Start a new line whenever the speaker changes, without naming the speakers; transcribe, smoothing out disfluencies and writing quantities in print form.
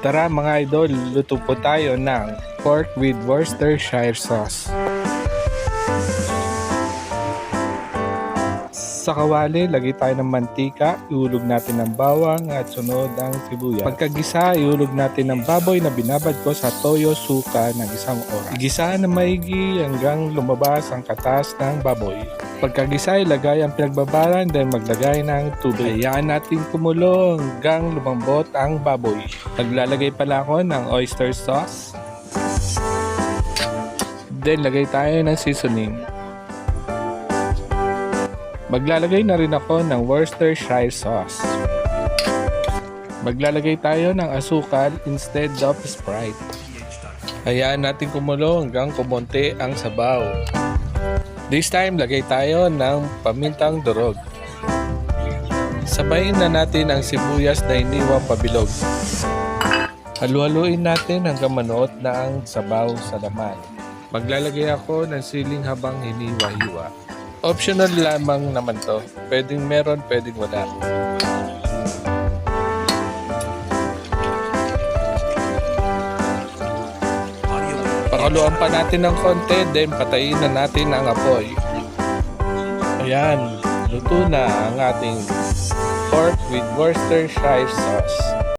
Tara mga idol, luto po tayo ng pork with Worcestershire sauce. Sa kawali, lagay tayo ng mantika, ihulog natin ng bawang at sunod ang sibuyas. Pagkagisa, ihulog natin ng baboy na binabad ko sa toyo suka ng 1 oras. Igisa na maigi hanggang lumabas ang katas ng baboy. Pagkagisa, ilagay ang pinagbabaran, then maglagay ng tubig. Hayaan natin kumulo hanggang lumambot ang baboy. Naglalagay pala ako ng oyster sauce. Then lagay tayo ng seasoning. Maglalagay na rin ako ng Worcestershire sauce. Maglalagay tayo ng asukal instead of Sprite. Hayaan natin kumulo hanggang kumonti ang sabaw. This time, lagay tayo ng pamintang durog. Sabayin na natin ang sibuyas na iniwang pabilog. Halu-haluin natin hanggang manuot na ang sabaw sa laman. Maglalagay ako ng siling habang hiniwa-hiwa. Optional lamang naman to. Pwedeng meron, pwedeng wala. Pakuluan pa natin ng konti, then patayin na natin ang apoy. Ayan, luto na ang ating pork with Worcestershire sauce.